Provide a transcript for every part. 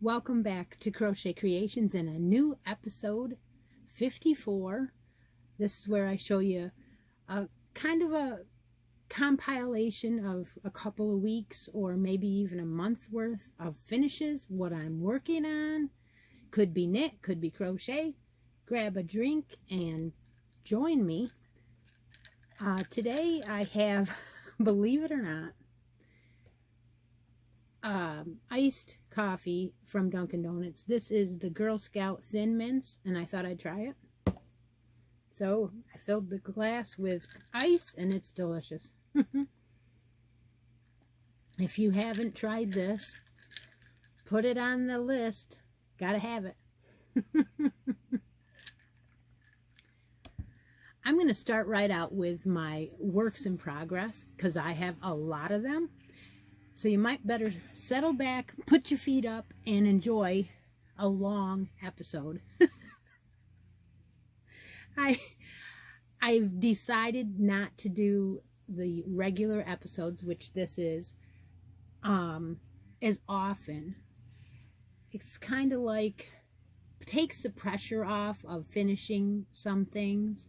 Welcome back to Crochet Creations in a new episode 54. This is where I show you a kind of a compilation of a couple of weeks or maybe even a month worth of finishes, what I'm working on. Could be knit, could be crochet. Grab a drink and join me. Today I have, believe it or not, iced coffee from Dunkin' Donuts. This is the Girl Scout Thin Mints, and I thought I'd try it. So I filled the glass with ice, and it's delicious. If you haven't tried this, put it on the list. Gotta have it. I'm going to start right out with my works in progress, because I have a lot of them. So you might better settle back, put your feet up, and enjoy a long episode. I've decided not to do the regular episodes, which this is, as often. It's kind of like, takes the pressure off of finishing some things.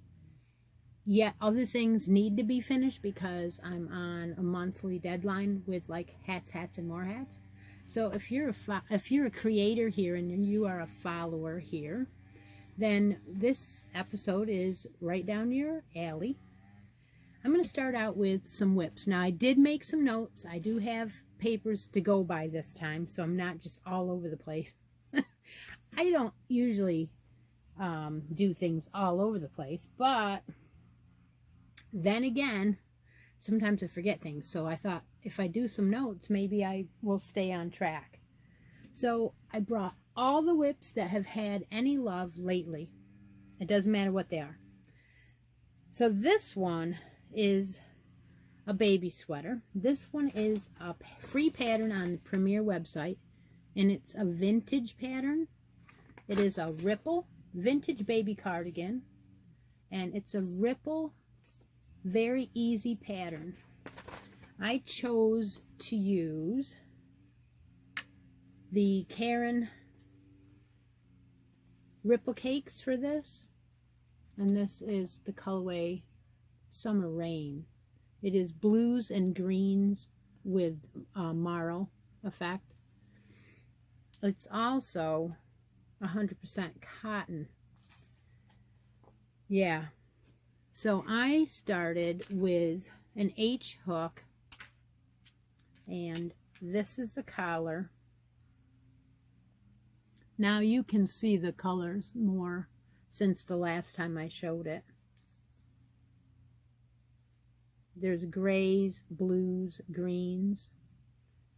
Yet other things need to be finished because I'm on a monthly deadline with like hats, and more hats. So if you're a creator here and you are a follower here, then this episode is right down your alley. I'm going to start out with some whips. Now I did make some notes. I do have papers to go by this time, so I'm not just all over the place. I don't usually do things all over the place, but then again, sometimes I forget things. So I thought if I do some notes, maybe I will stay on track. So I brought all the whips that have had any love lately. It doesn't matter what they are. So this one is a baby sweater. This one is a free pattern on the Premier website, and it's a vintage pattern. It is a ripple vintage baby cardigan, and it's a ripple very easy pattern. I chose to use the Caron ripple cakes for this, and this is the colorway Summer Rain. It is blues and greens with marl effect. It's also 100% cotton. Yeah. So I started with an H hook, and this is the collar. Now you can see the colors more since the last time I showed it. There's grays, blues, greens,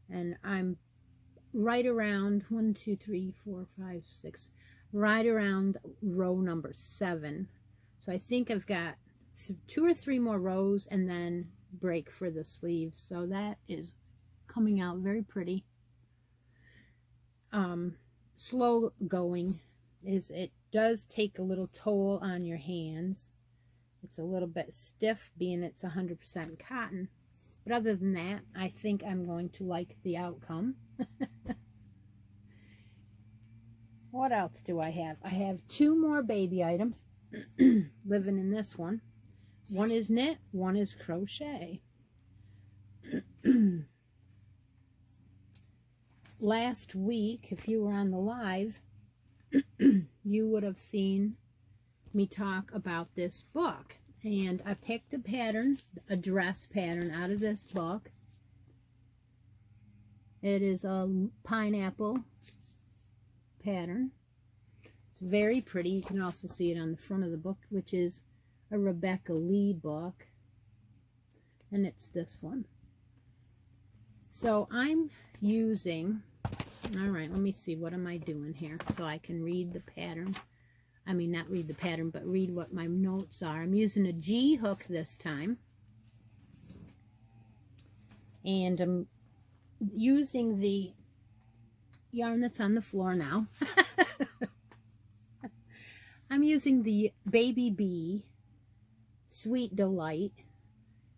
and I'm right around 1, 2, 3, 4, 5, 6, right around row number 7. So I think I've got 2 or 3 more rows and then break for the sleeves. So that is coming out very pretty. Slow going is, it does take a little toll on your hands. It's a little bit stiff being it's 100% cotton. But other than that, I think I'm going to like the outcome. What else do I have? I have 2 more baby items living in this one. One is knit, one is crochet. Last week, if you were on the live, you would have seen me talk about this book. And I picked a pattern, a dress pattern out of this book. It is a pineapple pattern. It's very pretty. You can also see it on the front of the book, which is a Rebecca Lee book. And it's this one. So I'm using, all right, let me see, what am I doing here so I can read the pattern. I mean, not read the pattern, but read what my notes are. I'm using a G hook this time. And I'm using the yarn that's on the floor now. I'm using the Baby Bee Sweet Delight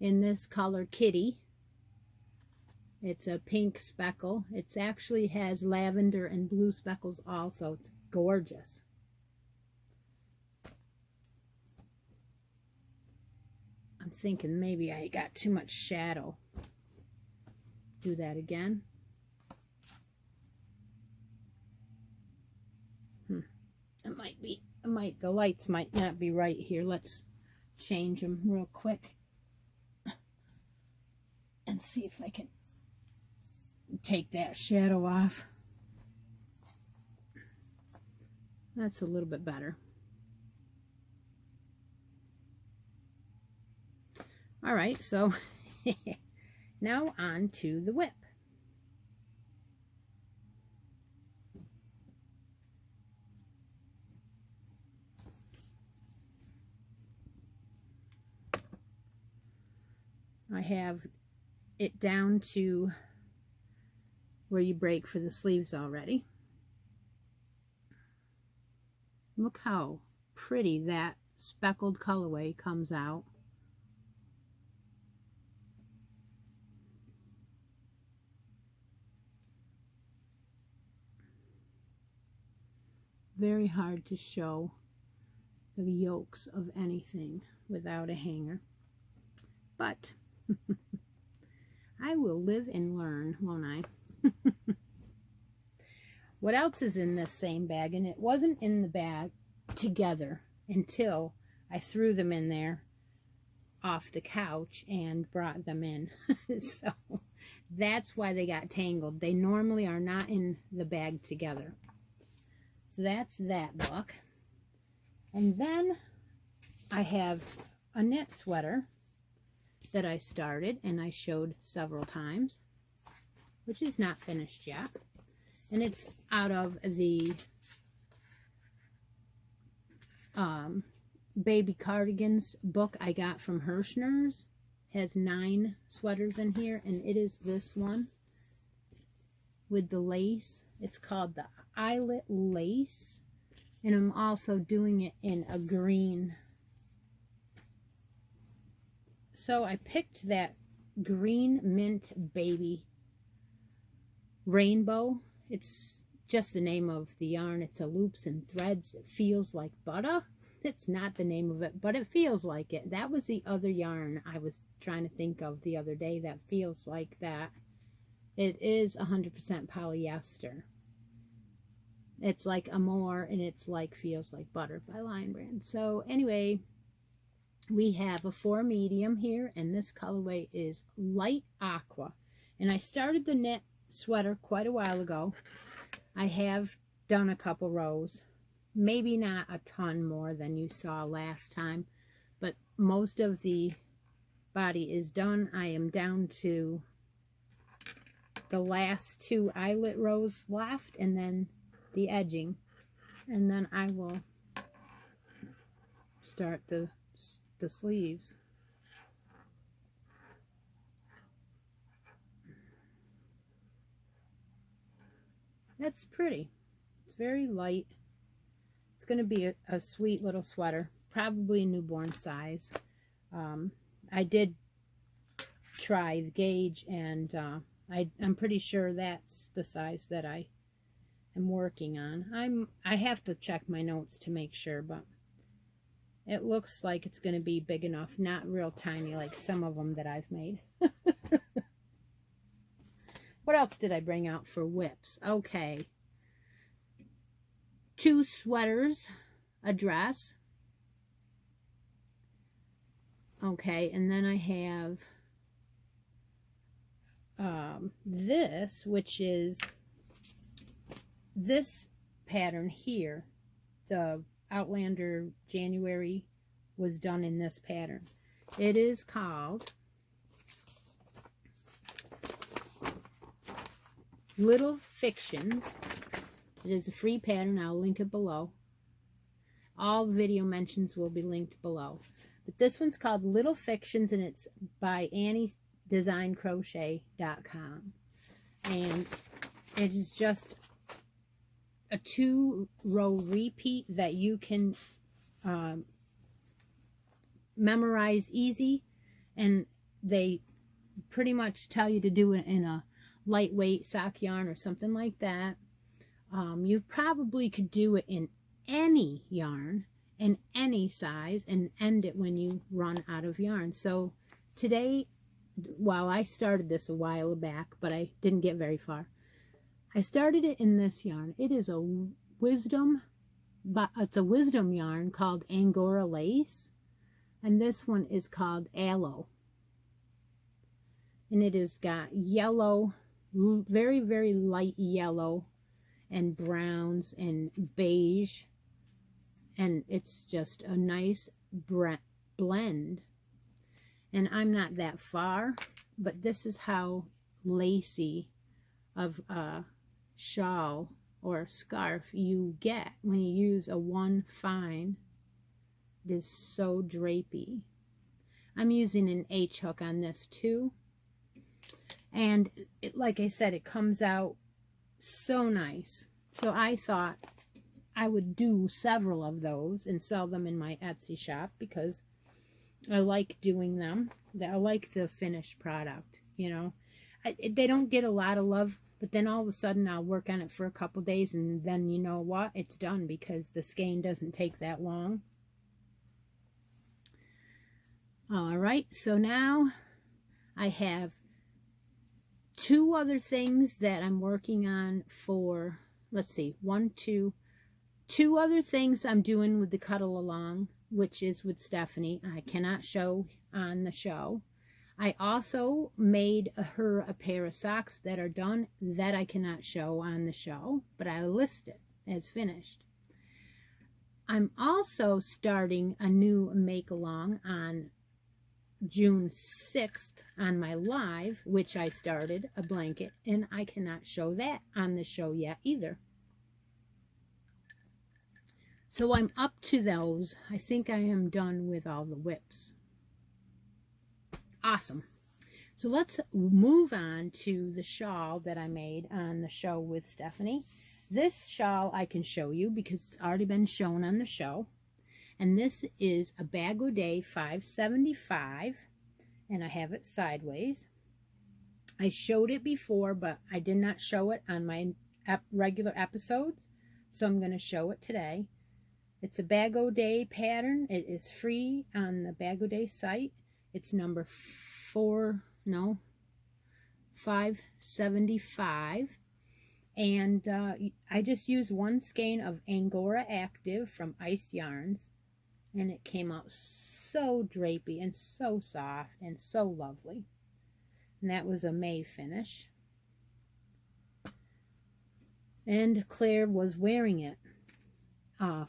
in this color Kitty. It's a pink speckle. It actually has lavender and blue speckles also. It's gorgeous. I'm thinking maybe I got too much shadow. Do that again. The lights might not be right here. Let's change them real quick and see if I can take that shadow off. That's a little bit better. All right, so now on to the whip. I have it down to where you break for the sleeves already. Look how pretty that speckled colorway comes out. Very hard to show the yolks of anything without a hanger. But I will live and learn, won't I? What else is in this same bag? And it wasn't in the bag together until I threw them in there off the couch and brought them in. So that's why they got tangled. They normally are not in the bag together. So that's that book. And then I have a knit sweater that I started and I showed several times, which is not finished yet. And it's out of the Baby Cardigans book I got from Hirschner's. Has 9 sweaters in here, and it is this one with the lace. It's called the Eyelet Lace, and I'm also doing it in a green. So I picked that green mint baby rainbow. It's just the name of the yarn. It's a loops and threads. It feels like butter. It's not the name of it, but it feels like it. That was the other yarn I was trying to think of the other day that feels like that. It is 100% polyester. It's like Amore, and it's like Feels Like Butter by Lion Brand. So anyway, we have a 4 medium here, and this colorway is light aqua. And I started the knit sweater quite a while ago. I have done a couple rows, maybe not a ton more than you saw last time, but most of the body is done. I am down to the last 2 eyelet rows left, and then the edging, and then I will start the sleeves. That's pretty. It's very light. It's going to be a sweet little sweater, probably newborn size. I did try the gauge, and I'm pretty sure that's the size that I am working on. I have to check my notes to make sure, but it looks like it's going to be big enough, not real tiny like some of them that I've made. What else did I bring out for whips? Okay. 2 sweaters, a dress. Okay, and then I have this, which is this pattern here. The Outlander January was done in this pattern. It is called Little Fictions. It is a free pattern. I'll link it below. All video mentions will be linked below. But this one's called Little Fictions, and it's by Annie'sDesignCrochet.com. And it is just a 2-row repeat that you can memorize easy. And they pretty much tell you to do it in a lightweight sock yarn or something like that. You probably could do it in any yarn in any size and end it when you run out of yarn. So today, well, I started this a while back, but I didn't get very far. I started it in this yarn. It is a wisdom, but it's a wisdom yarn called Angora Lace, and this one is called Aloe. And it has got yellow, very, very light yellow, and browns and beige, and it's just a nice blend. And I'm not that far, but this is how lacy of a shawl or a scarf you get when you use a 1 fine. It is so drapey. I'm using an H hook on this too, and like I said, it comes out so nice. So I thought I would do several of those and sell them in my Etsy shop because I like doing them. I like the finished product, you know. They don't get a lot of love, but then all of a sudden I'll work on it for a couple days, and then you know what? It's done because the skein doesn't take that long. All right, so now I have 2 other things that I'm working on for, let's see, 2 other things I'm doing with the Cuddle Along, which is with Stephanie. I cannot show on the show. I also made her a pair of socks that are done that I cannot show on the show, but I list it as finished. I'm also starting a new make-along on June 6th on my live, which I started a blanket, and I cannot show that on the show yet either. So I'm up to those. I think I am done with all the whips. Awesome. So let's move on to the shawl that I made on the show with Stephanie. This shawl I can show you because it's already been shown on the show. And this is a Bag O' Day 575, and I have it sideways. I showed it before, but I did not show it on my regular episodes, so I'm going to show it today. It's a Bag O' Day pattern. It is free on the Bag O' Day site. It's number 575. And I just used 1 skein of Angora Active from Ice Yarns. And it came out so drapey and so soft and so lovely. And that was a May finish. And Claire was wearing it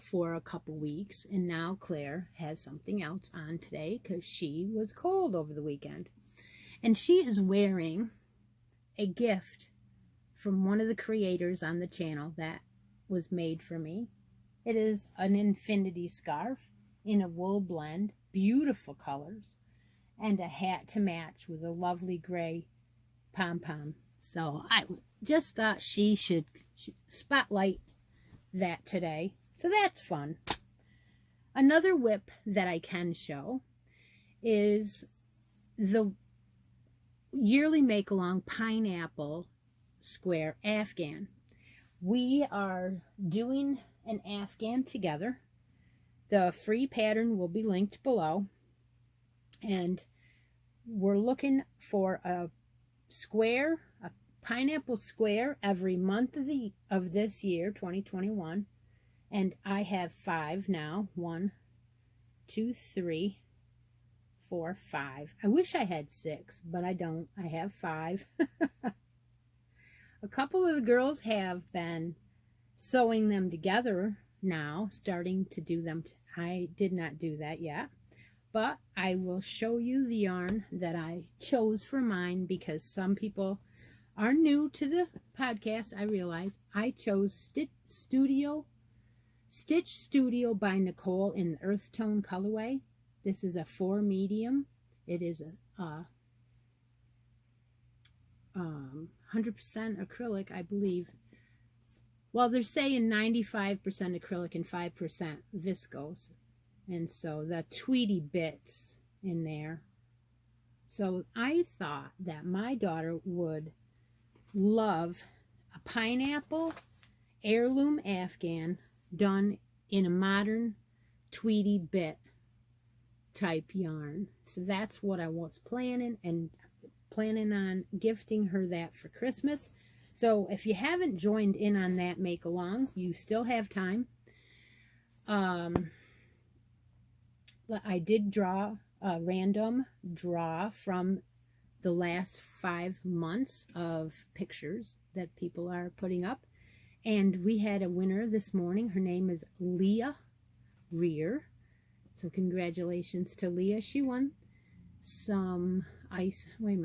for a couple weeks. And now Claire has something else on today because she was cold over the weekend. And she is wearing a gift from one of the creators on the channel that was made for me. It is an infinity scarf in a wool blend, beautiful colors, and a hat to match with a lovely gray pom-pom. So I just thought she should spotlight that today. So that's fun. Another whip that I can show is the yearly make-along pineapple square Afghan. We are doing an Afghan together. The free pattern will be linked below, and we're looking for a square, a pineapple square every month of this year, 2021. And I have 5 now. 1, 2, 3, 4, 5. I wish I had 6, but I don't. I have 5. A couple of the girls have been sewing them together now, starting to do them. I did not do that yet, but I will show you the yarn that I chose for mine, because some people are new to the podcast. I realize I chose Stitch Studio by Nicole in the Earth Tone colorway. This is a 4 medium. It is a 100% acrylic, I believe. Well, they're saying 95% acrylic and 5% viscose. And so the Tweety bits in there. So I thought that my daughter would love a pineapple heirloom Afghan done in a modern Tweety bit type yarn. So that's what I was planning on gifting her that for Christmas. So if you haven't joined in on that make along, you still have time. I did draw a random draw from the last 5 months of pictures that people are putting up. And we had a winner this morning. Her name is Leah Rear. So congratulations to Leah. She won some ice. Wait a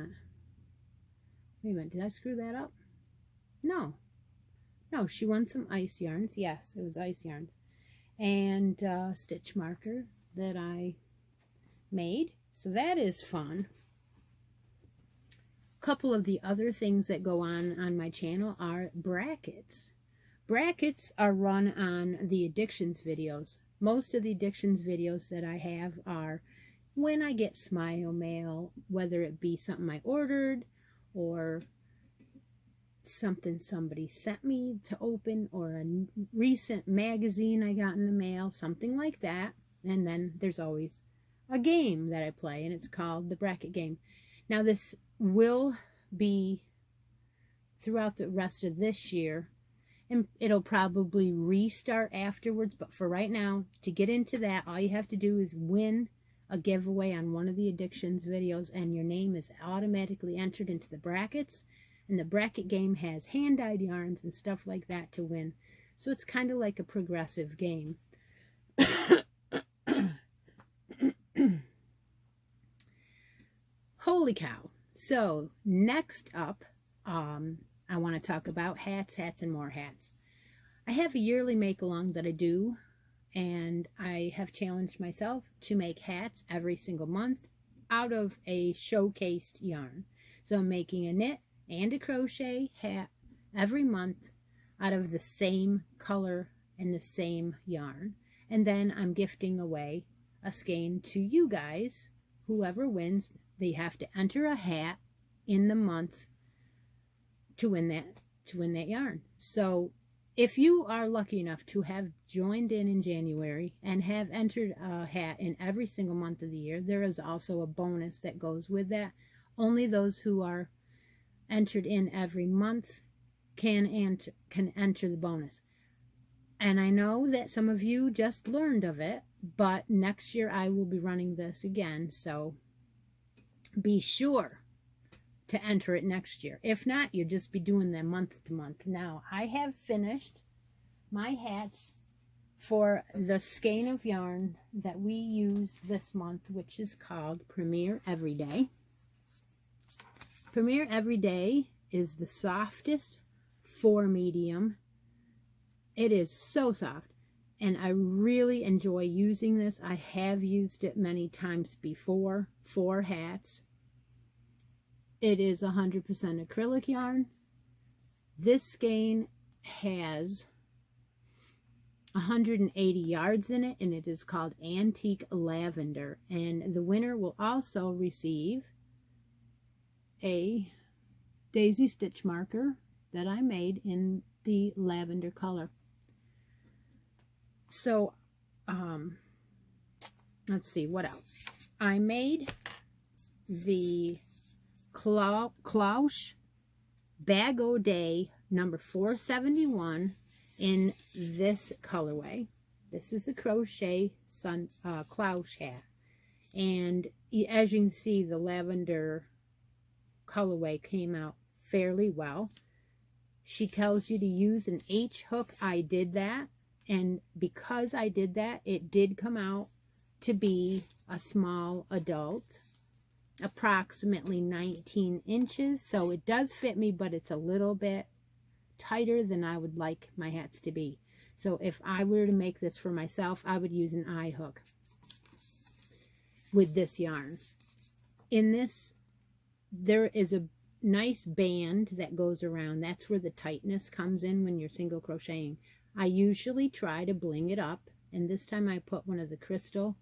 minute. Did I screw that up? No, she won some ice yarns. Yes, it was ice yarns. And stitch marker that I made. So that is fun. A couple of the other things that go on my channel are brackets. Brackets are run on the addictions videos. Most of the addictions videos that I have are when I get smile mail, whether it be something I ordered or something somebody sent me to open, or a recent magazine I got in the mail, something like that. And then there's always a game that I play, and it's called the bracket game. Now this will be throughout the rest of this year, and it'll probably restart afterwards, but for right now, to get into that, all you have to do is win a giveaway on one of the addictions videos, and your name is automatically entered into the brackets. And the bracket game has hand-dyed yarns and stuff like that to win. So it's kind of like a progressive game. Holy cow. So next up, I want to talk about hats, and more hats. I have a yearly make-along that I do, and I have challenged myself to make hats every single month out of a showcased yarn. So I'm making a knit and a crochet hat every month out of the same color and the same yarn. And then I'm gifting away a skein to you guys. Whoever wins, they have to enter a hat in the month to win that yarn. So if you are lucky enough to have joined in January and have entered a hat in every single month of the year, there is also a bonus that goes with that. Only those who are entered in every month can enter the bonus. And I know that some of you just learned of it, but next year I will be running this again, so be sure to enter it next year. If not, you'll just be doing them month to month. Now, I have finished my hats for the skein of yarn that we used this month, which is called Premier Everyday. Premier Everyday is the softest 4 medium. It is so soft, and I really enjoy using this. I have used it many times before for hats. It is 100% acrylic yarn. This skein has 180 yards in it, and it is called Antique Lavender. And the winner will also receive a daisy stitch marker that I made in the lavender color. So, let's see, what else? I made the cloche Bag O Day number 471 in this colorway. This is a crochet cloud hat. And as you can see, the lavender colorway came out fairly well. She tells you to use an H hook. I did that. And because I did that, it did come out to be a small adult, approximately 19 inches. So it does fit me, but it's a little bit tighter than I would like my hats to be. So if I were to make this for myself, I would use an eye hook with this yarn. In this, there is a nice band that goes around. That's where the tightness comes in when you're single crocheting. I usually try to bling it up, and this time I put one of the crystal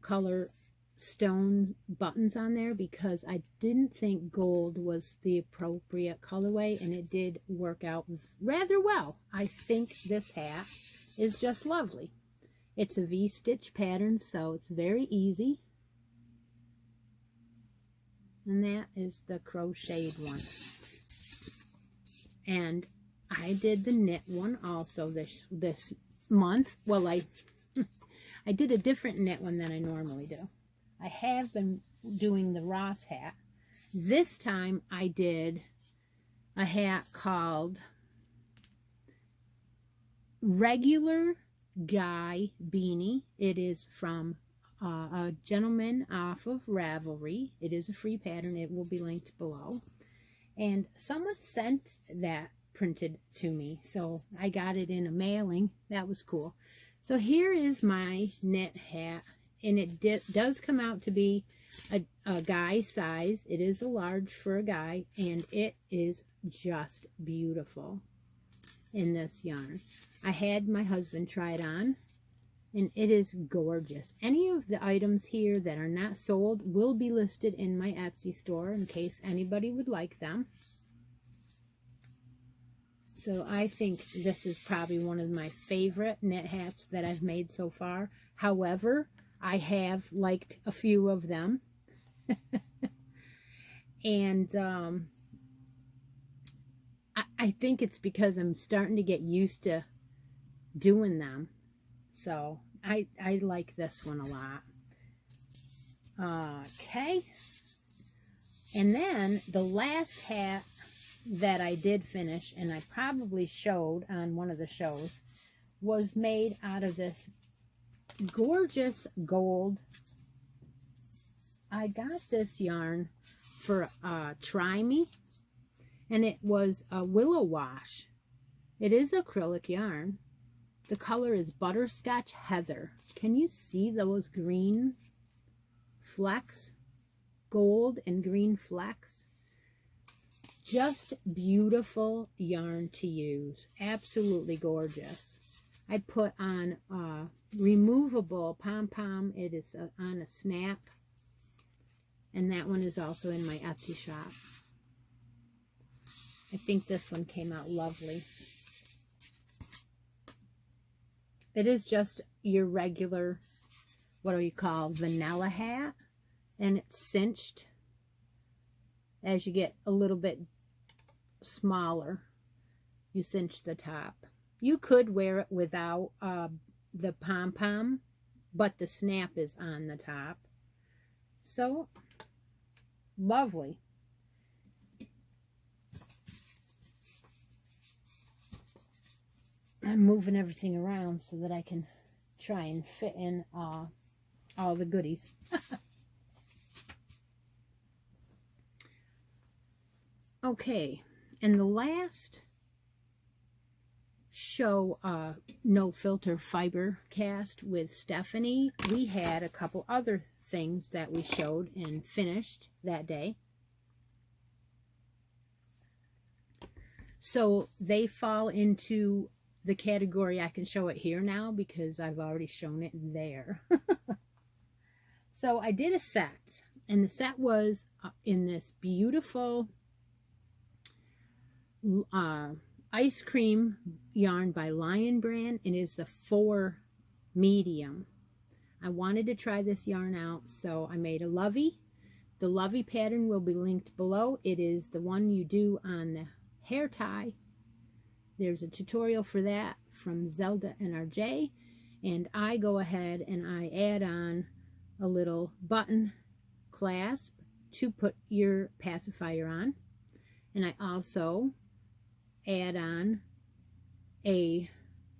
color stone buttons on there because I didn't think gold was the appropriate colorway, and it did work out rather well. I think this hat is just lovely. It's a V-stitch pattern, so it's very easy. And that is the crocheted one. And I did the knit one also this month. Well, I did a different knit one than I normally do. I have been doing the Ross hat. This time I did a hat called Regular Guy Beanie. It is from a gentleman off of Ravelry. It is a free pattern. It will be linked below. And someone sent that printed to me, so I got it in a mailing. That was cool. So here is my knit hat, and it does come out to be a guy size. It is a large for a guy, and it is just beautiful in this yarn. I had my husband try it on, and it is gorgeous. Any of the items here that are not sold will be listed in my Etsy store in case anybody would like them. So I think this is probably one of my favorite knit hats that I've made so far. However, I have liked a few of them. And I think it's because I'm starting to get used to doing them. So I like this one a lot. Okay. And then the last hat that I did finish, and I probably showed on one of the shows, was made out of this gorgeous gold. I got this yarn for Try Me, and it was a willow wash. It is acrylic yarn. The color is Butterscotch Heather. Can you see those green flecks? Gold and green flecks. Just beautiful yarn to use. Absolutely gorgeous. I put on removable pom-pom. It is on a snap. And that one is also in my Etsy shop. I think this one came out lovely. It is just your regular, what do you call, vanilla hat. And it's cinched as you get a little bit smaller. You cinch the top. You could wear it without the pom-pom, but the snap is on the top. So, lovely. I'm moving everything around so that I can try and fit in all the goodies. Okay, and the last show, No Filter Fiber Cast with Stephanie, we had a couple other things that we showed and finished that day. So they fall into the category, I can show it here now because I've already shown it there. So I did a set, and the set was in this beautiful ice cream yarn by Lion Brand. It is the 4 medium. I wanted to try this yarn out, so I made a lovey, The Lovey pattern will be linked below. It is the one you do on the hair tie. There's a tutorial for that from Zelda NRJ, and I go ahead and I add on a little button clasp to put your pacifier on, and I also add on a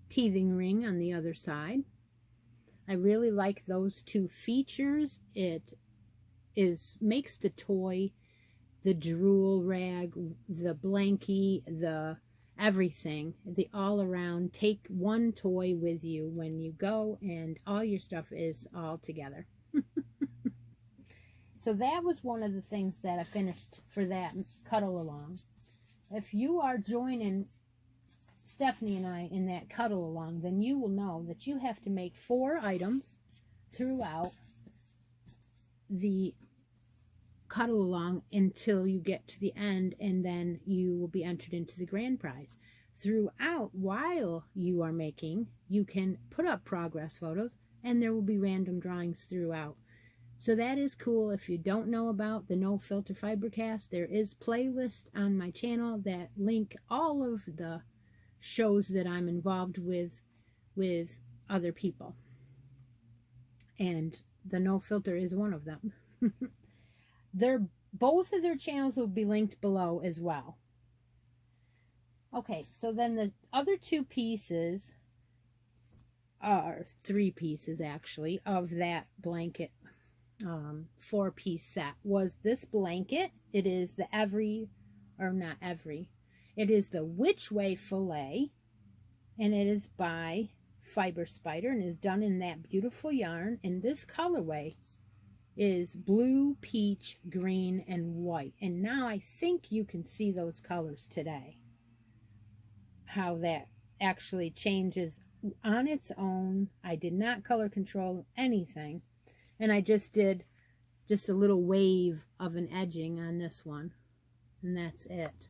teething ring on the other side. I really like those two features. It makes the toy, the drool rag, the blankie, the everything, the all around, take one toy with you when you go, and all your stuff is all together. So that was one of the things that I finished for that cuddle along. If you are joining Stephanie and I in that cuddle along, then you will know that you have to make 4 items throughout the cuddle along until you get to the end, and then you will be entered into the grand prize. Throughout, while you are making, you can put up progress photos, and there will be random drawings throughout. So that is cool. If you don't know about the No Filter Fibercast, there is playlists on my channel that link all of the shows that I'm involved with other people, and the No Filter is one of them. Both of their channels will be linked below as well. Okay, so then the other 2 pieces, are 3 pieces actually, of that blanket 4-piece set was this blanket. It is the it is the Which Way Filet, and it is by Fiber Spider, and is done in that beautiful yarn, and this colorway is blue, peach, green, and white. And now I think you can see those colors today, how that actually changes on its own. I did not color control anything, and I just did a little wave of an edging on this one, and that's it.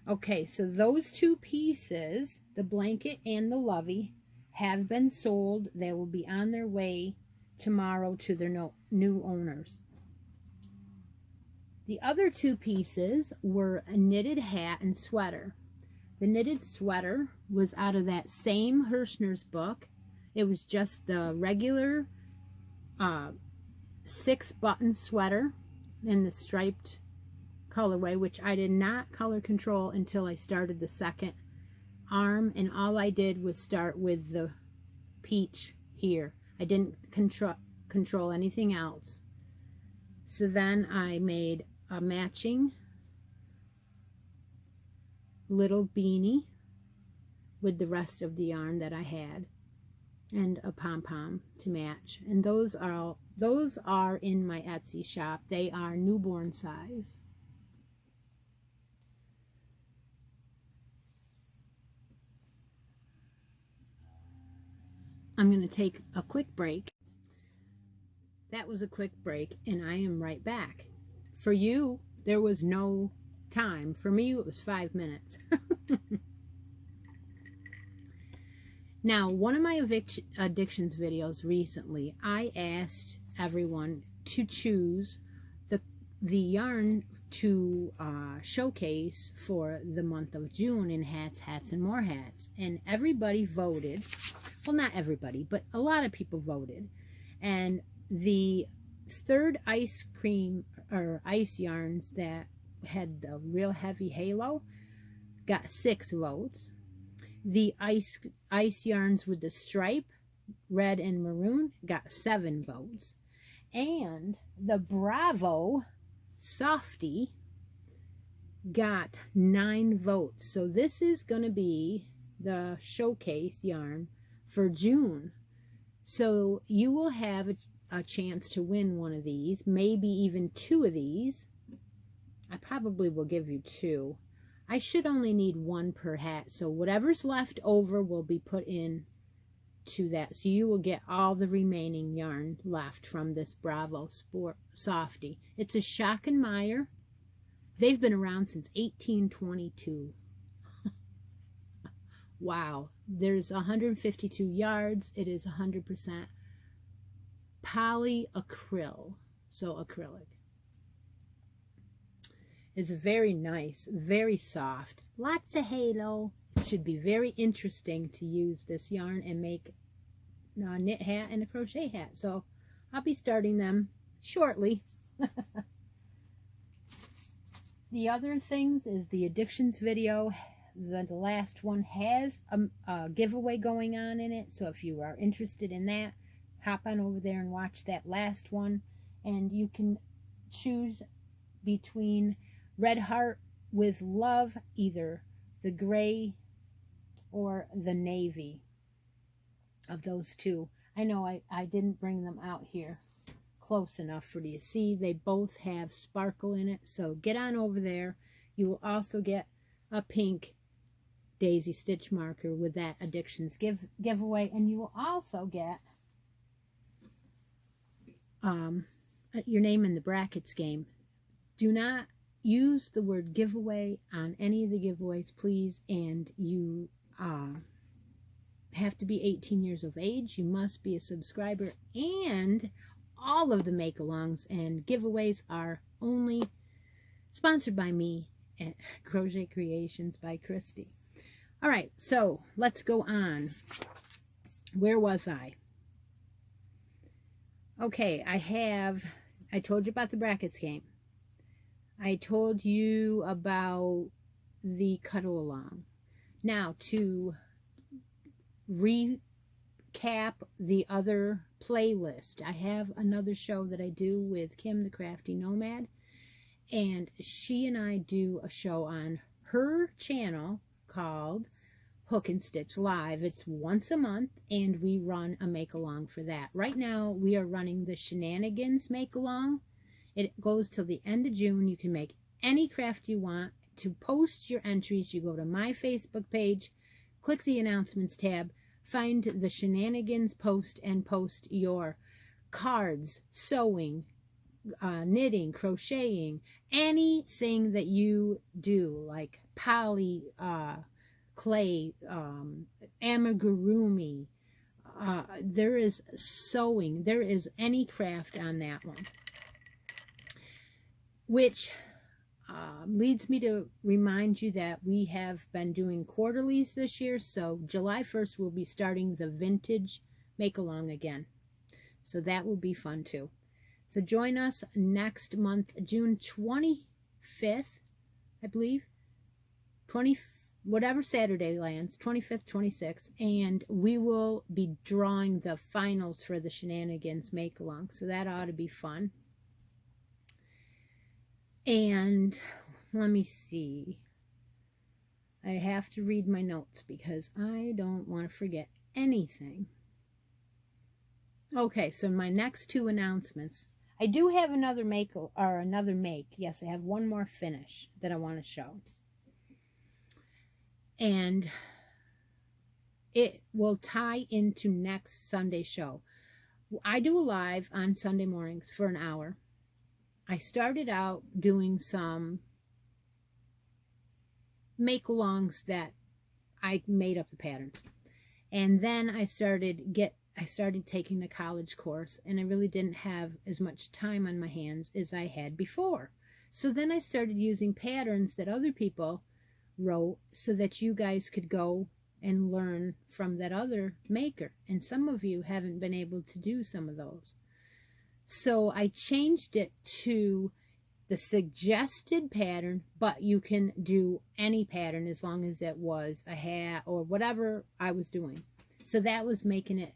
Okay, so those 2 pieces, the blanket and the Lovey, have been sold. They will be on their way tomorrow to their new owners. The other 2 pieces were a knitted hat and sweater. The knitted sweater was out of that same Hirschner's book. It was just the regular 6-button sweater in the striped colorway, which I did not color control until I started the second arm, and all I did was start with the peach here. I didn't control anything else. So then I made a matching little beanie with the rest of the yarn that I had, and a pom-pom to match. And those are in my Etsy shop. They are newborn size. I'm going to take a quick break. That was a quick break, and I am right back. For you, there was no time. For me, it was 5 minutes. Now, one of my addictions videos recently, I asked everyone to choose the yarn to showcase for the month of June in hats, and more hats. And everybody voted. Well, not everybody, but a lot of people voted. And the third ice yarns that had the real heavy halo got 6 votes. The ice yarns with the stripe, red and maroon, got 7 votes. And the Bravo Softy got 9 votes. So this is going to be the showcase yarn for June. So you will have a chance to win one of these, maybe even 2 of these. I probably will give you 2. I should only need 1 per hat, so whatever's left over will be put in to that. So you will get all the remaining yarn left from this Bravo Sport Softy. It's a Schock and Meyer. They've been around since 1822. Wow. There's 152 yards. It is 100% polyacryl. so acrylic. It's very nice, very soft, lots of halo. It should be very interesting to use this yarn and make a knit hat and a crochet hat. So I'll be starting them shortly. The other things is the addictions video. The last one has a giveaway going on in it. So if you are interested in that, hop on over there and watch that last one. And you can choose between Red Heart with Love, either the gray or the navy of those two. I know I didn't bring them out here close enough for you to see. They both have sparkle in it, so get on over there. You will also get a pink daisy stitch marker with that addictions giveaway, and you will also get your name in the brackets game. Do not use the word giveaway on any of the giveaways, please. And you have to be 18 years of age. You must be a subscriber. And all of the make-alongs and giveaways are only sponsored by me at Crochet Creations by Christy. All right, so let's go on. Where was I? Okay, I told you about the brackets game. I told you about the cuddle along. Now, to recap the other playlist, I have another show that I do with Kim the Crafty Nomad, and she and I do a show on her channel called Hook and Stitch Live. It's once a month, and we run a make-along for that. Right now, we are running the Shenanigans make-along. It goes till the end of June. You can make any craft you want. To post your entries, you go to my Facebook page, click the announcements tab, find the Shenanigans post, and post your cards, sewing, knitting, crocheting, anything that you do, like poly, clay, amigurumi. There is sewing. There is any craft on that one. Which leads me to remind you that we have been doing quarterlies this year. So July 1st, we'll be starting the vintage make-along again. So that will be fun too. So join us next month, June 25th, I believe. Whatever Saturday lands, 25th, 26th. And we will be drawing the finals for the Shenanigans make-along. So that ought to be fun. And let me see. I have to read my notes because I don't want to forget anything. Okay, so my next two announcements. I do have another make. Yes, I have one more finish that I want to show. And it will tie into next Sunday's show. I do a live on Sunday mornings for an hour. I started out doing some make-alongs that I made up the patterns. And then I started taking the college course, and I really didn't have as much time on my hands as I had before. So then I started using patterns that other people wrote so that you guys could go and learn from that other maker. And some of you haven't been able to do some of those. So I changed it to the suggested pattern, but you can do any pattern as long as it was a hat or whatever I was doing. So that was making it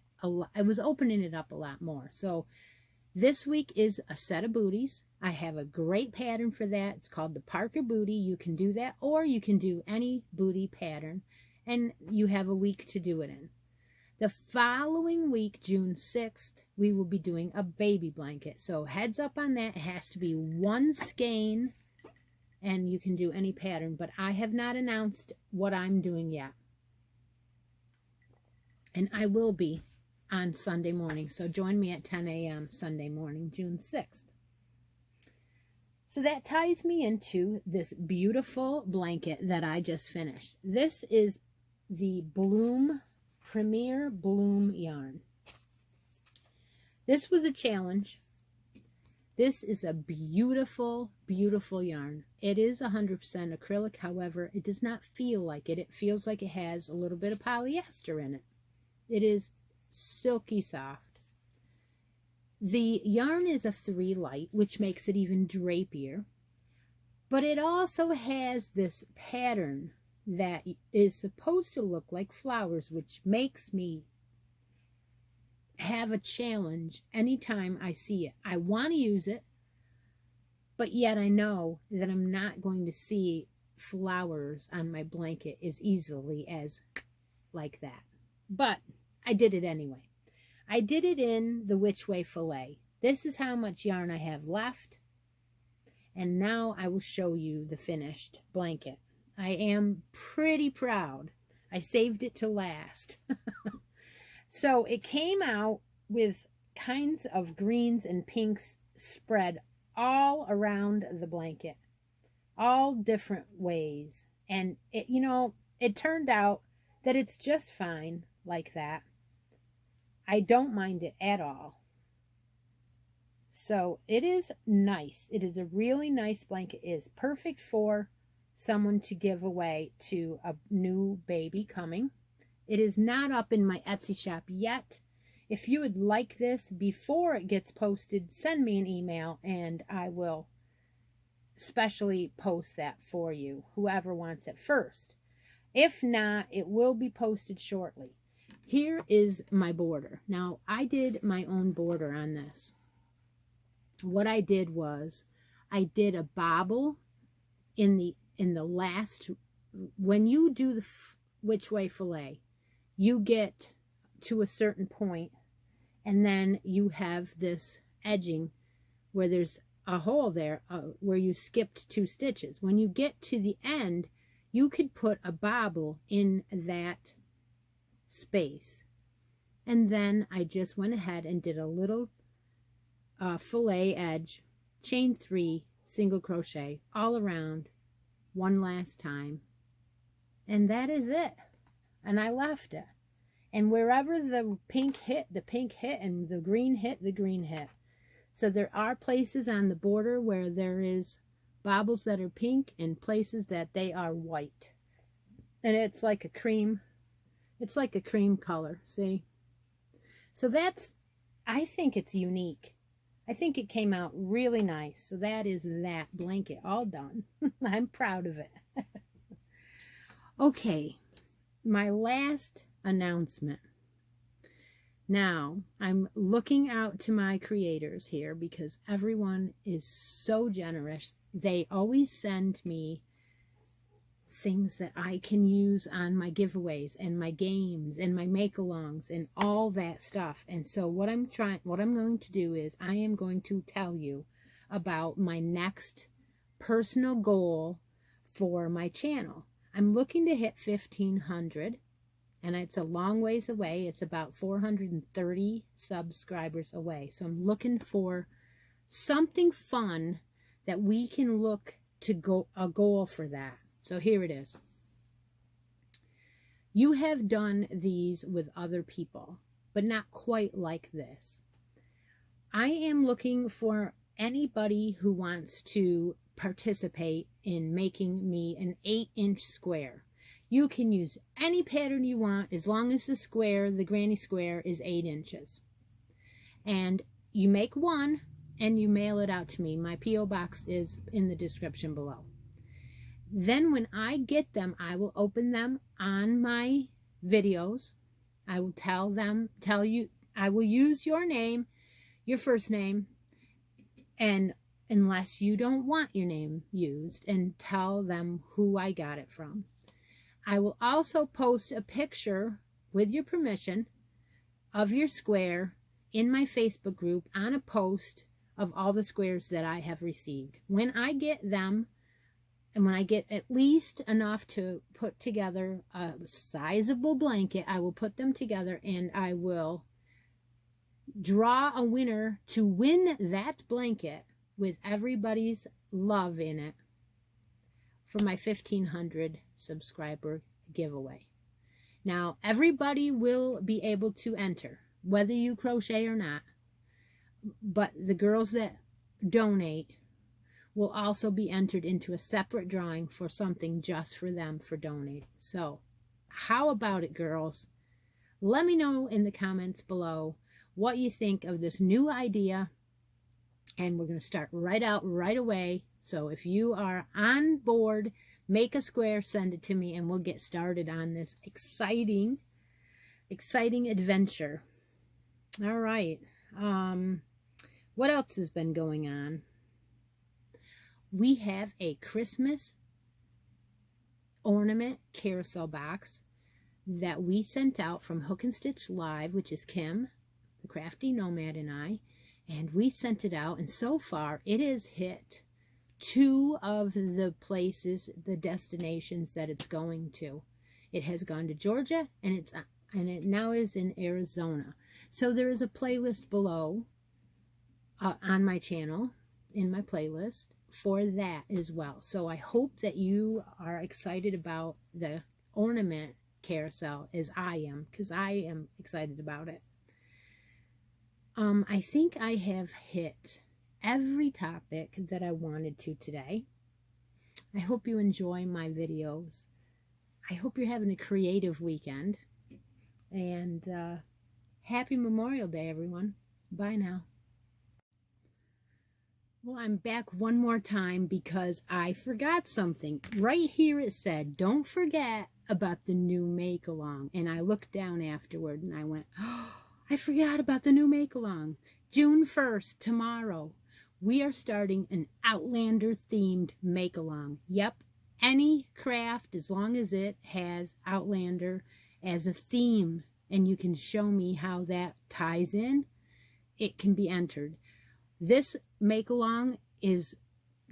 I was opening it up a lot more. So this week is a set of booties. I have a great pattern for that. It's called the Parker booty. You can do that, or you can do any booty pattern, and you have a week to do it in. The following week, June 6th, we will be doing a baby blanket. So heads up on that. It has to be one skein, and you can do any pattern. But I have not announced what I'm doing yet. And I will be on Sunday morning. So join me at 10 a.m. Sunday morning, June 6th. So that ties me into this beautiful blanket that I just finished. This is the Premier Bloom yarn. This was a challenge. This is a beautiful, beautiful yarn. It is 100% acrylic. However, it does not feel like it. It feels like it has a little bit of polyester in it. It is silky soft. The yarn is a 3 light, which makes it even drapier. But it also has this pattern that is supposed to look like flowers, which makes me have a challenge anytime I see it. I want to use it, but yet I know that I'm not going to see flowers on my blanket as easily as like that. But I did it anyway. I did it in the Which Way Fillet. This is how much yarn I have left. And now I will show you the finished blanket. I am pretty proud. I saved it to last. So it came out with kinds of greens and pinks spread all around the blanket, all different ways. And it, you know, it turned out that it's just fine like that. I don't mind it at all. So it is nice. It is a really nice blanket. It is perfect for someone to give away to a new baby coming. It is not up in my Etsy shop yet. If you would like this before it gets posted, send me an email and I will specially post that for you, whoever wants it first. If not, it will be posted shortly. Here is my border. Now, I did my own border on this. What I did was I did a bobble in the last, when you do the Which Way Fillet, you get to a certain point and then you have this edging where there's a hole there where you skipped 2 stitches. When you get to the end, you could put a bobble in that space. And then I just went ahead and did a little fillet edge, chain 3, single crochet all around one last time. And that is it. And I left it. And wherever the pink hit, and the green hit, the green hit. So there are places on the border where there is bobbles that are pink and places that they are white. And it's like a cream color, see? So that's, I think it's unique. I think it came out really nice. So that is that blanket all done. I'm proud of it. Okay, my last announcement. Now, I'm looking out to my creators here because everyone is so generous. They always send me things that I can use on my giveaways and my games and my make-alongs and all that stuff. And so what I'm going to do is I am going to tell you about my next personal goal for my channel. I'm looking to hit 1,500, and it's a long ways away. It's about 430 subscribers away. So I'm looking for something fun that we can look to go a goal for that. So here it is. You have done these with other people, but not quite like this. I am looking for anybody who wants to participate in making me an 8-inch square. You can use any pattern you want as long as the square, the granny square, is 8 inches. And you make one and you mail it out to me. My P.O. box is in the description below. Then when I get them, I will open them on my videos. I will tell you, I will use your name, your first name, and unless you don't want your name used, and tell them who I got it from. I will also post a picture, with your permission, of your square in my Facebook group on a post of all the squares that I have received. When I get them, and when I get at least enough to put together a sizable blanket, I will put them together and I will draw a winner to win that blanket with everybody's love in it for my 1,500 subscriber giveaway. Now, everybody will be able to enter, whether you crochet or not. But the girls that donate will also be entered into a separate drawing for something just for them for donate. So how about it, girls? Let me know in the comments below what you think of this new idea, and we're going to start right away. So if you are on board, make a square, send it to me, and we'll get started on this exciting adventure. All right. What else has been going on? We have a Christmas ornament carousel box that we sent out from Hook and Stitch Live, which is Kim, the Crafty Nomad, and I, and we sent it out, and so far it has hit 2 of the places, the destinations that it's going to. It has gone to Georgia, and it now is in Arizona. So there is a playlist below on my channel, in my playlist, for that as well. So I hope that you are excited about the ornament carousel as I am, because I am excited about it. I think I have hit every topic that I wanted to today. I hope you enjoy my videos. I hope you're having a creative weekend. And happy Memorial Day, everyone. Bye now. Well, I'm back one more time because I forgot something. Right here it said, don't forget about the new make-along. And I looked down afterward and I went, oh, I forgot about the new make-along. June 1st, tomorrow, we are starting an Outlander-themed make-along. Yep, any craft, as long as it has Outlander as a theme, and you can show me how that ties in, it can be entered. This make-along is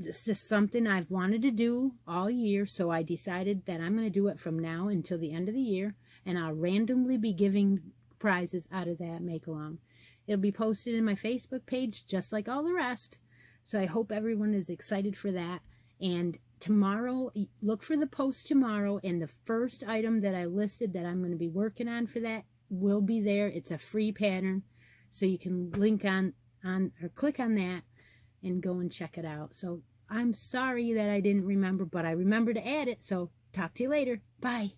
just something I've wanted to do all year, so I decided that I'm going to do it from now until the end of the year, and I'll randomly be giving prizes out of that make-along. It'll be posted in my Facebook page just like all the rest, so I hope everyone is excited for that. And tomorrow, look for the post tomorrow, and the first item that I listed that I'm going to be working on for that will be there. It's a free pattern, so you can link on or click on that and go and check it out. So I'm sorry that I didn't remember, but I remember to add it. So talk to you later. Bye.